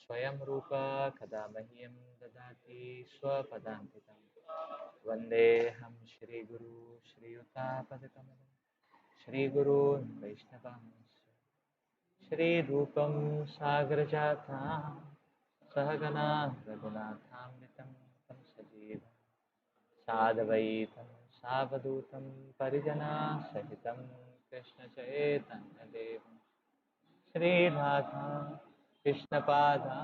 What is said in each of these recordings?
स्वयं रूप कदा मह्यं ददाति स्वपदान्तिकं वन्देऽहं श्रीगुरु श्रीयुतापदकमलं श्रीगुरून् वैष्णवांश्च श्रीरूपं सागरजातां सहगना रघुनाथान्वितं तं सजीवं साद्वैतं सावधूतं परिजनासहितं कृष्णचैतन्यदेवं श्रीराधा कृष्णपादा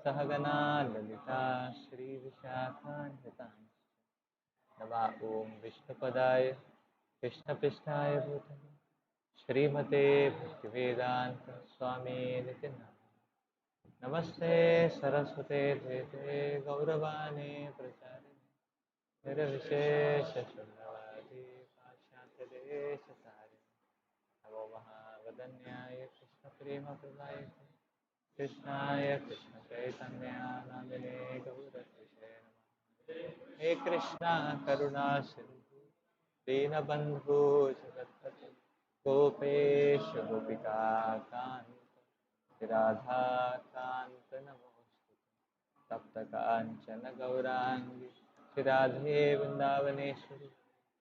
सहगना ललिता श्रीविशाखान्वितां नमा ॐ विष्णुपदाय कृष्णपृष्ठाय भूतले श्रीमते भक्तिवेदांत स्वामी निति नमस्ते सरस्वते देवे गौरवाणी प्रचारिणे निर्विशेष शून्यवादी पाश्चात्यदेशतारिणे नमो महावदन्याय कृष्णप्रेमप्रदायते कृष्णाय कृष्ण चैतन्य नामिने गौरत्विषे नमः। हे कृष्णा करुणा सिंधु दीनबंधु जगत्पते गोपेश गोपिका कांत राधा कांत नमोस्तुते तप्त कांचन गौरांगी श्रीराधे वृंदावनेश्वरी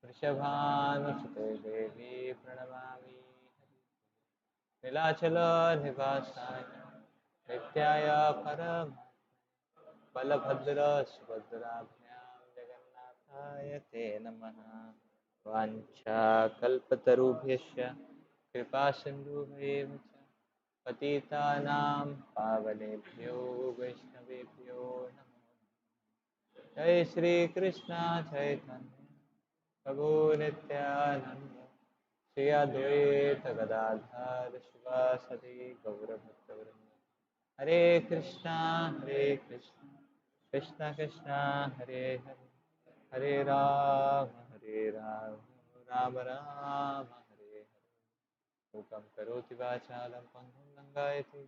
वृषभानुसुते देवी प्रणमामि नीलाचल निवासाय नित्याय परम बलभद्र सुभद्राभ्यां जगन्नाथाय ते नमः। वाञ्छाकल्पतरुभ्यश्च कृपा सिन्धुभ्येव च पतितानां पावनेभ्यो वैष्णवेभ्यो नमो। जय श्री कृष्ण चैतन्य प्रभु नित्यानंद श्री अद्वैत गदाधर शिवासदि गौरभक्तवृंद। हरे कृष्णा कृष्णा कृष्णा हरे हरे हरे राम राम राम हरे हरे। मूकं करोति वाचालं पङ्गुं लङ्घयति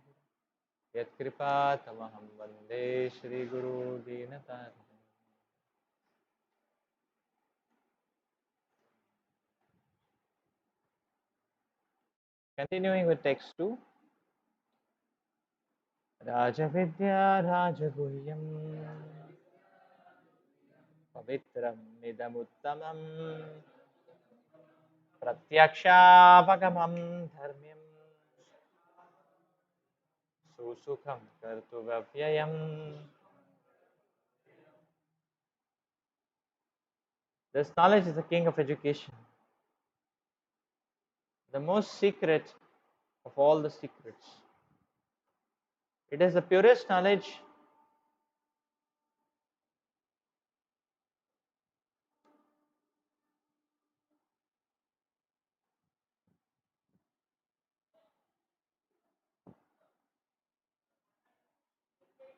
यत्कृपातमहं वन्दे श्रीगुरो दीनतारिणम्। Continuing with text 2. राजविद्या राजगुह्यं पवित्रम् इदमुत्तमम् प्रत्यक्षापगमं धर्म्यं सुसुखं कर्तुमव्ययम्. This knowledge is the king of education, the most secret of all the secrets. It is the purest knowledge,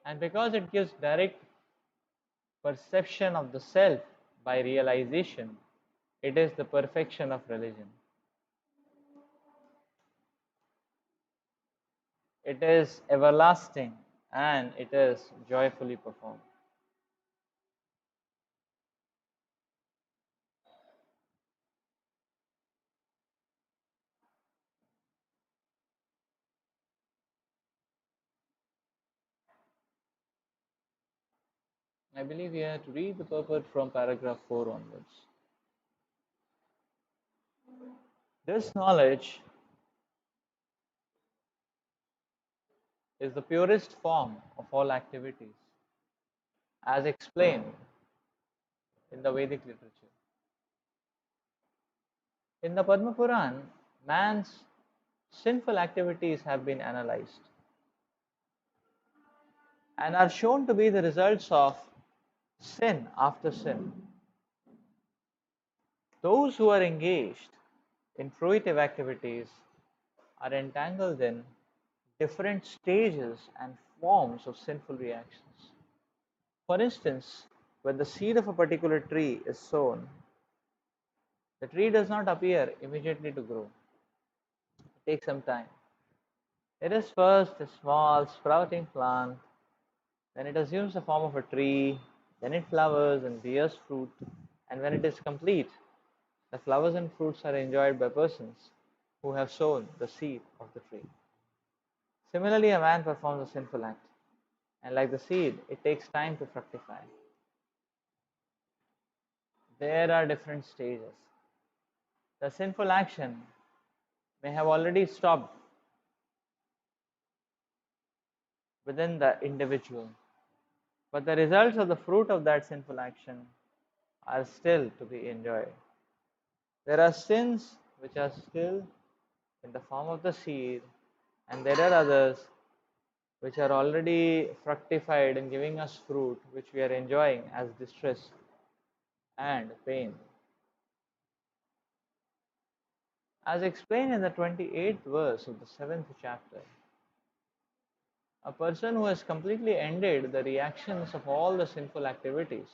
and because it gives direct perception of the self by realization, it is the perfection of religion. It is everlasting and it is joyfully performed. I believe we have to read the purport from paragraph 4 onwards. This knowledge is the purest form of all activities, as explained in the Vedic literature. In the Padma Puran, man's sinful activities have been analyzed and are shown to be the results of sin after sin. Those who are engaged in fruitive activities are entangled in different stages and forms of sinful reactions. For instance, when the seed of a particular tree is sown, the tree does not appear immediately to grow. It takes some time. It is first a small sprouting plant, then it assumes the form of a tree, then it flowers and bears fruit, and when it is complete, the flowers and fruits are enjoyed by persons who have sown the seed of the tree. Similarly, a man performs a sinful act, and like the seed, it takes time to fructify. There are different stages. The sinful action may have already stopped within the individual, but the results of the fruit of that sinful action are still to be enjoyed. There are sins which are still in the form of the seed, and there are others which are already fructified and giving us fruit, which we are enjoying as distress and pain. As explained in the 28th verse of the 7th chapter, a person who has completely ended the reactions of all the sinful activities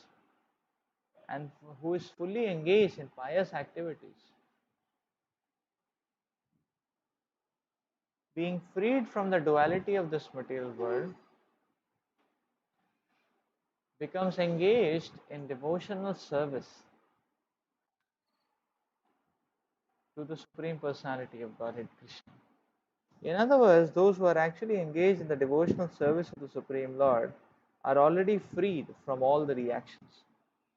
and who is fully engaged in pious activities Being freed from the duality of this material world, becomes engaged in devotional service to the Supreme Personality of Godhead Krishna. In other words, those who are actually engaged in the devotional service of the Supreme Lord are already freed from all the reactions.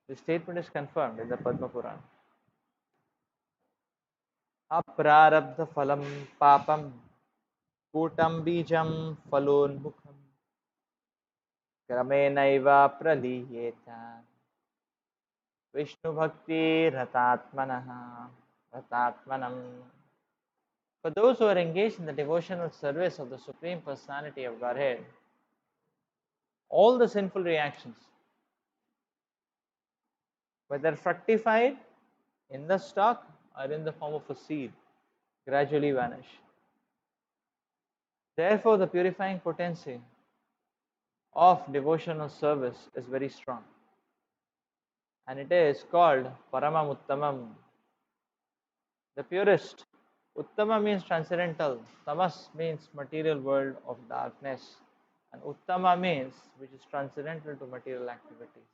This statement is confirmed in the Padma Purana. Aprarabdha phalam papam kutam bijam phalonmukham kramenaiva praliyeta Vishnu bhakti ratatmanam. For those who are engaged in the devotional service of the Supreme Personality of Godhead, all the sinful reactions, whether fructified in the stalk or in the form of a seed, gradually vanish. Therefore, the purifying potency of devotional service is very strong, and it is called Paramam Uttamam, the purest. Uttama means transcendental, Tamas means material world of darkness, and Uttama means which is transcendental to material activities.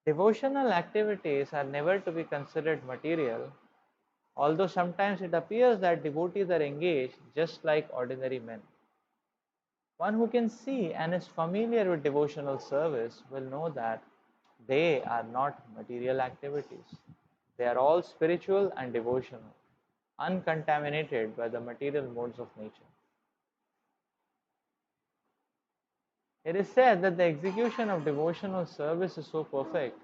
Devotional activities are never to be considered material, although sometimes it appears that devotees are engaged just like ordinary men. One who can see and is familiar with devotional service will know that they are not material activities. They are all spiritual and devotional, uncontaminated by the material modes of nature. It is said that the execution of devotional service is so perfect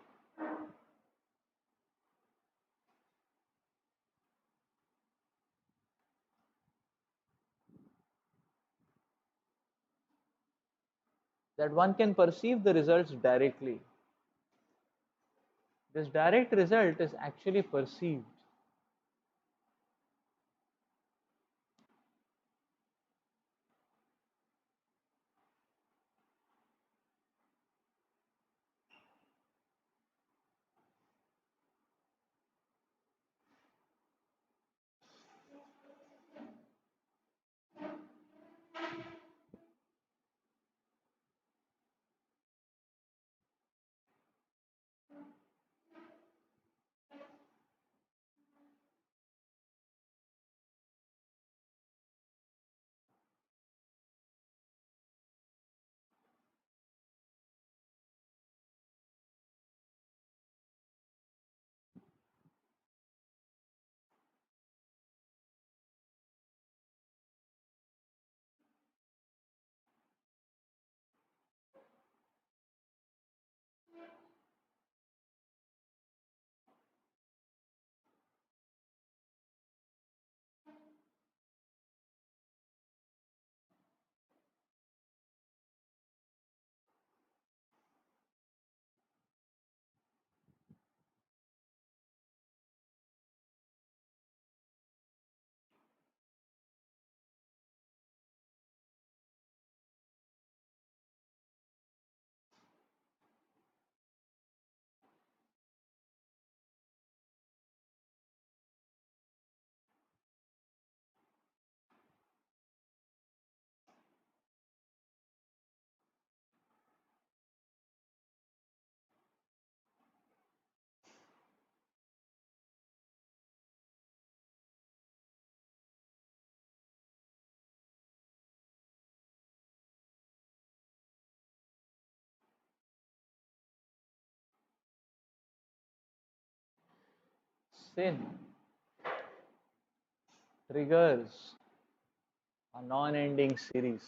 that one can perceive the results directly. This direct result is actually perceived. Sin triggers a non ending series.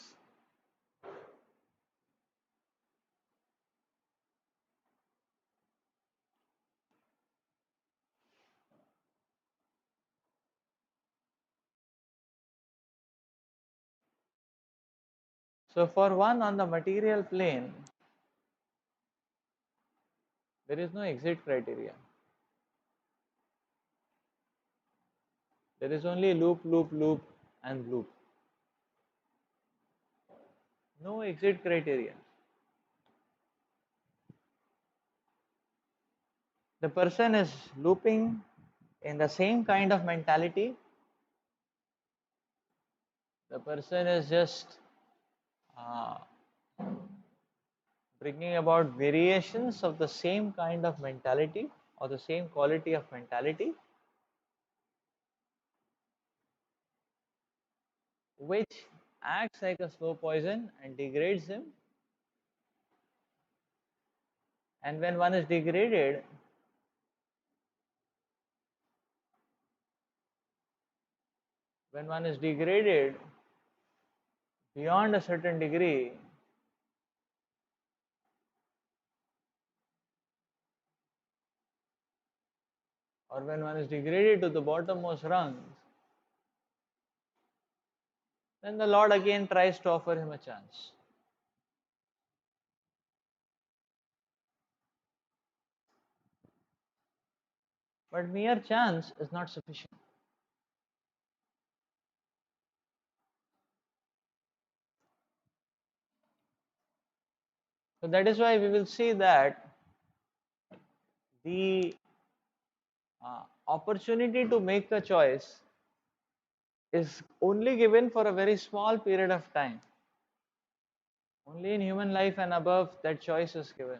So, for one on the material plane, there is no exit criteria. There is only loop, loop, loop, and loop. No exit criteria. The person is looping in the same kind of mentality, The person is just uh, bringing about variations of the same kind of mentality or the same quality of mentality, which acts like a slow poison and degrades him. And when one is degraded beyond a certain degree, or when one is degraded to the bottommost rungs, then the Lord again tries to offer him a chance. But mere chance is not sufficient. So that is why we will see that the opportunity to make a choice is only given for a very small period of time. Only in human life and above that choice is given.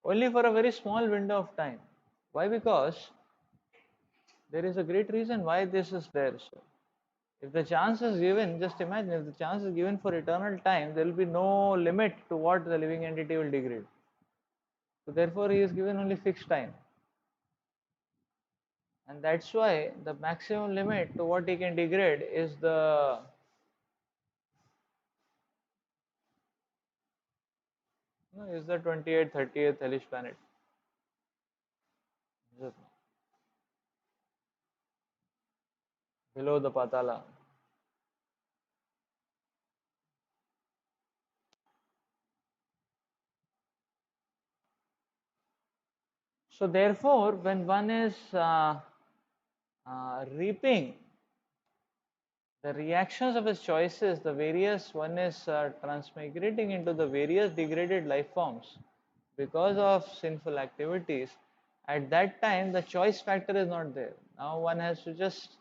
Only for a very small window of time. Why? Because there is a great reason why this is there. So, if the chance is given, just imagine if the chance is given for eternal time, there will be no limit to what the living entity will degrade. So, therefore, he is given only fixed time. And that's why the maximum limit to what he can degrade is the 28th, 30th hellish planet. Below the Patala. So therefore, when one is reaping the reactions of his choices, the various one is transmigrating into the various degraded life forms because of sinful activities. At that time, the choice factor is not there. Now one has to just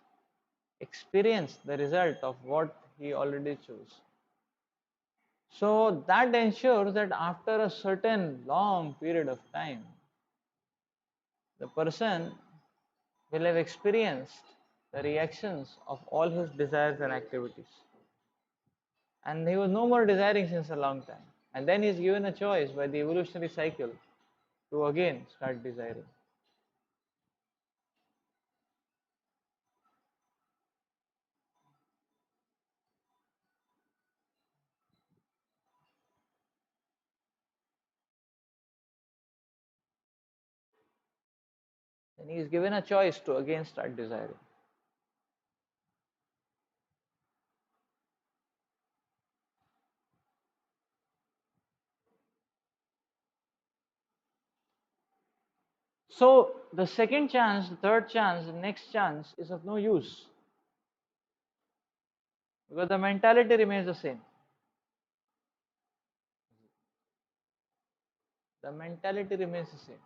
experience the result of what he already chose. So that ensures that after a certain long period of time, the person will have experienced the reactions of all his desires and activities. And he was no more desiring since a long time. And then he is given a choice by the evolutionary cycle to again start desiring. Then he is given a choice to again start desiring. So the second chance, the third chance, the next chance is of no use because the mentality remains the same. The mentality remains the same.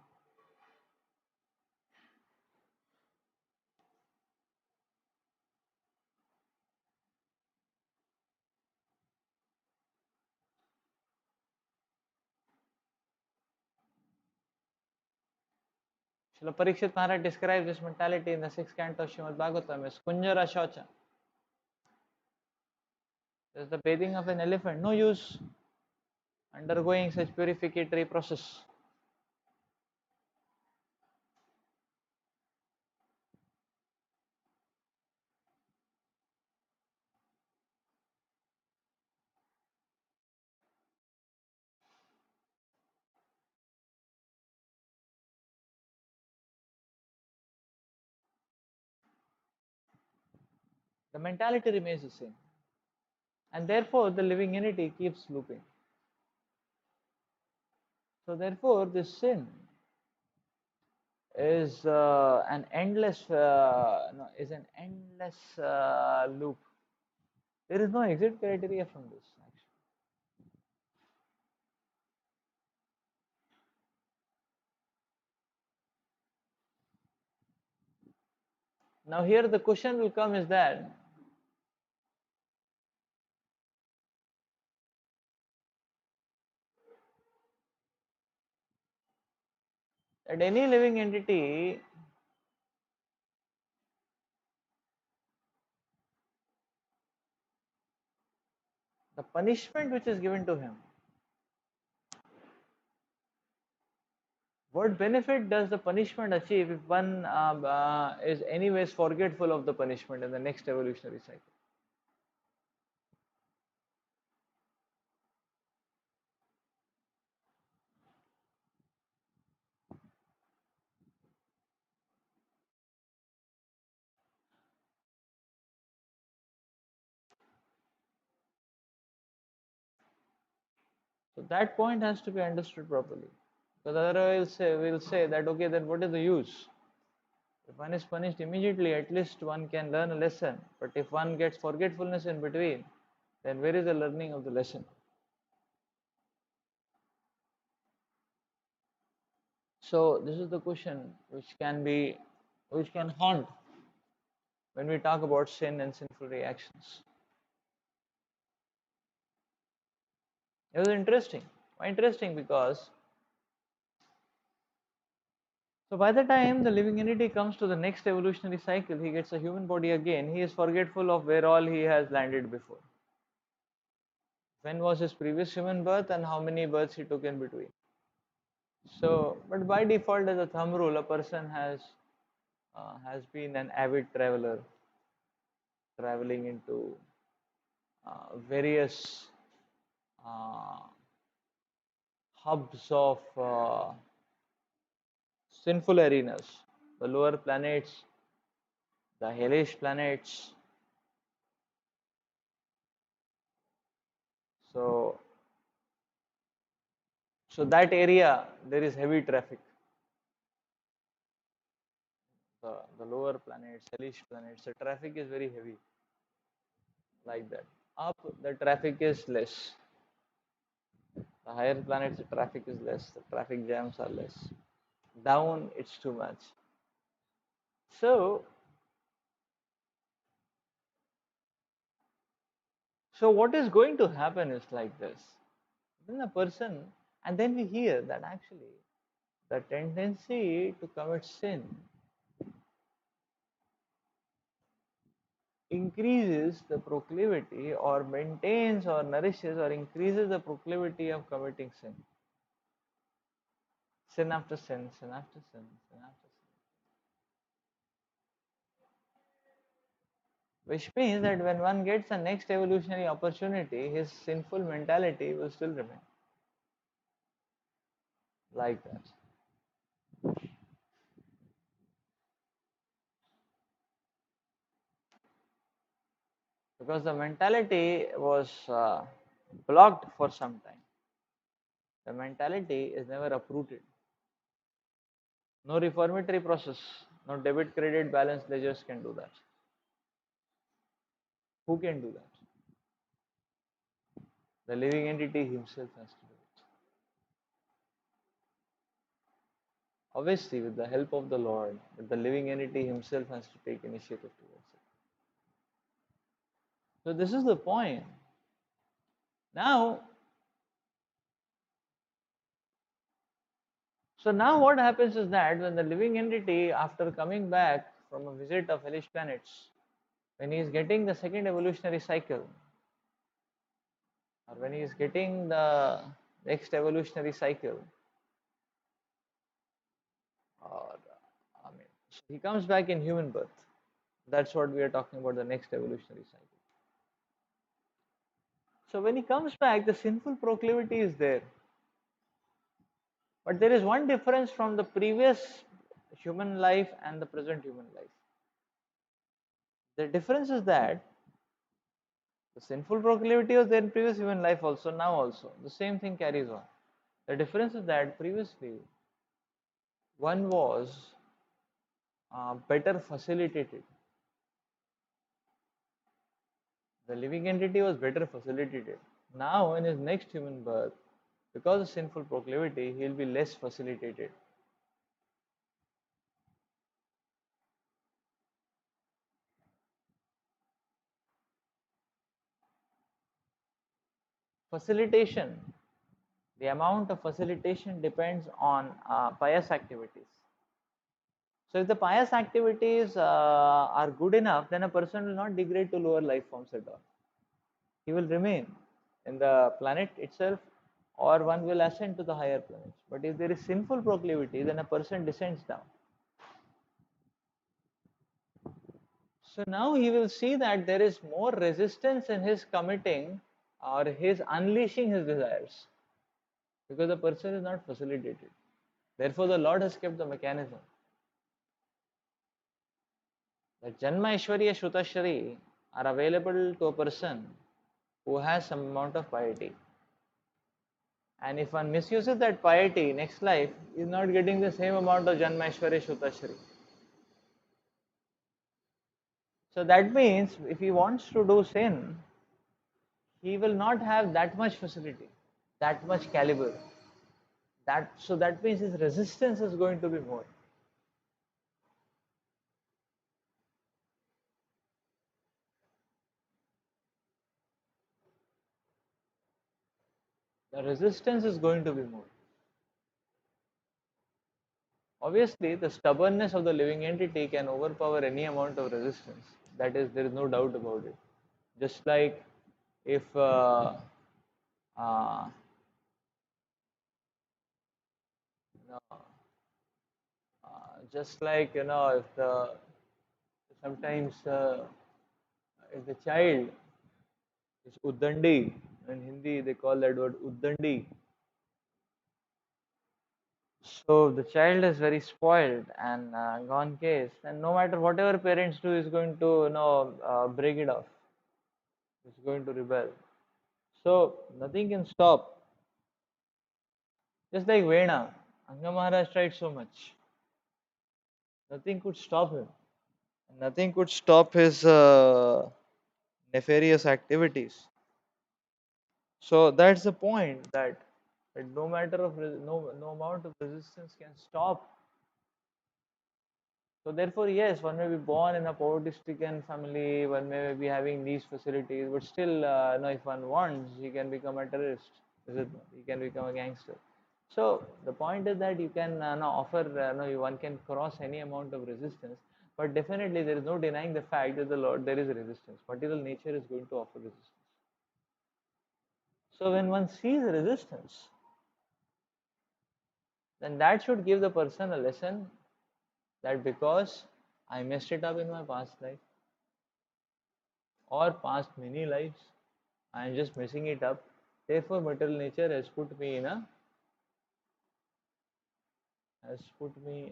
Srila Parikshit Maharaj describes this mentality in the sixth canto of Srimad Bhagavatam as Kunjara Shocha. There's the bathing of an elephant, no use undergoing such purificatory process. The mentality remains the same. And therefore, the living entity keeps looping. So, therefore, this sin is an endless loop. There is no exit criteria from this. Actually. Now here the question will come is that any living entity, the punishment which is given to him, what benefit does the punishment achieve if one is anyways forgetful of the punishment in the next evolutionary cycle? So that point has to be understood properly. Because otherwise we'll say that okay, then what is the use? If one is punished immediately, at least one can learn a lesson. But if one gets forgetfulness in between, then where is the learning of the lesson? So this is the question which can haunt when we talk about sin and sinful reactions. It was interesting. Why interesting? Because so by the time the living entity comes to the next evolutionary cycle, he gets a human body again. He is forgetful of where all he has landed before. When was his previous human birth and how many births he took in between. So, but by default, as a thumb rule, a person has been an avid traveler, traveling into various uh, hubs of sinful arenas, the lower planets, the hellish planets. So, so that area there is heavy traffic. The lower planets, hellish planets, the traffic is very heavy, like that. Up, the traffic is less. The higher planets, the traffic is less. The traffic jams are less. Down, it's too much. So, so what is going to happen is like this. Then a person, and then we hear that actually the tendency to commit sin increases the proclivity or maintains or nourishes or increases the proclivity of committing sin. Sin after sin, sin after sin, sin after sin. Which means that when one gets a next evolutionary opportunity, his sinful mentality will still remain like that. Because the mentality was blocked for some time. The mentality is never uprooted. No reformatory process, no debit credit balance ledgers can do that. Who can do that? The living entity himself has to do it. Obviously, with the help of the Lord, but the living entity himself has to take initiative towards it. So, this is the point. Now, so now what happens is that when the living entity, after coming back from a visit of hellish planets, when he is getting the second evolutionary cycle, or when he is getting the next evolutionary cycle, or I mean, so he comes back in human birth. That's what we are talking about, the next evolutionary cycle. So when he comes back, the sinful proclivity is there. But there is one difference from the previous human life and the present human life. The difference is that the sinful proclivity was there in previous human life also, now also. The same thing carries on. The difference is that previously one was better facilitated. The living entity was better facilitated. Now, in his next human birth, because of sinful proclivity, he will be less facilitated. Facilitation, the amount of facilitation depends on pious activities. So if the pious activities are good enough, then a person will not degrade to lower life forms at all. He will remain in the planet itself, or one will ascend to the higher planets. But if there is sinful proclivity, then a person descends down. So now he will see that there is more resistance in his committing or his unleashing his desires, because the person is not facilitated. Therefore, the Lord has kept the mechanism that Janma Aishwarya Shrutashri are available to a person who has some amount of piety. And if one misuses that piety, next life is not getting the same amount of Janma Aishwarya Shrutashri. So that means if he wants to do sin, he will not have that much facility, that much caliber. That means his resistance is going to be more. The resistance is going to be more. Obviously, the stubbornness of the living entity can overpower any amount of resistance. That is, there is no doubt about it. Just like if uh, you know, just like if the sometimes if the child is uddandi, in Hindi they call that word uddandi. So the child is very spoiled and gone case, and no matter whatever parents do, is going to break it off. Is going to rebel. So nothing can stop. Just like Vena, Anga Maharaj tried so much. Nothing could stop him. Nothing could stop his nefarious activities. So that's the point, that no matter of no amount of resistance can stop. So therefore, yes, one may be born in a poverty-stricken family, one may be having these facilities, but still, if one wants, he can become a terrorist. Is it? He can become a gangster. So the point is that you can offer, one can cross any amount of resistance, but definitely there is no denying the fact that the Lord there is a resistance. Material nature is going to offer resistance. So when one sees resistance, then that should give the person a lesson that because I messed it up in my past life or past many lives, I am just messing it up. Therefore, material nature has put me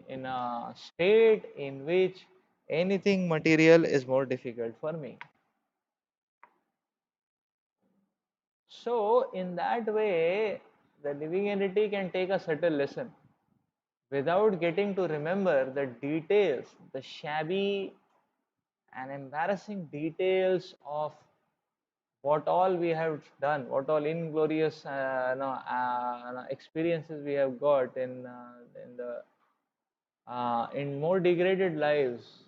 in a state in which anything material is more difficult for me. So, in that way, the living entity can take a subtle lesson without getting to remember the details, the shabby and embarrassing details of what all we have done, what all inglorious experiences we have got in more degraded lives,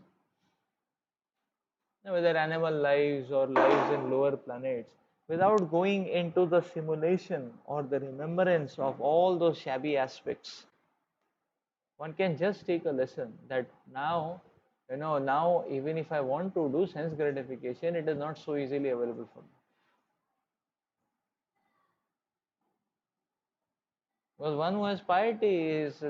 whether animal lives or lives in lower planets, without going into the simulation or the remembrance of all those shabby aspects. One can just take a lesson that now even if I want to do sense gratification, it is not so easily available for me. Because one who has piety is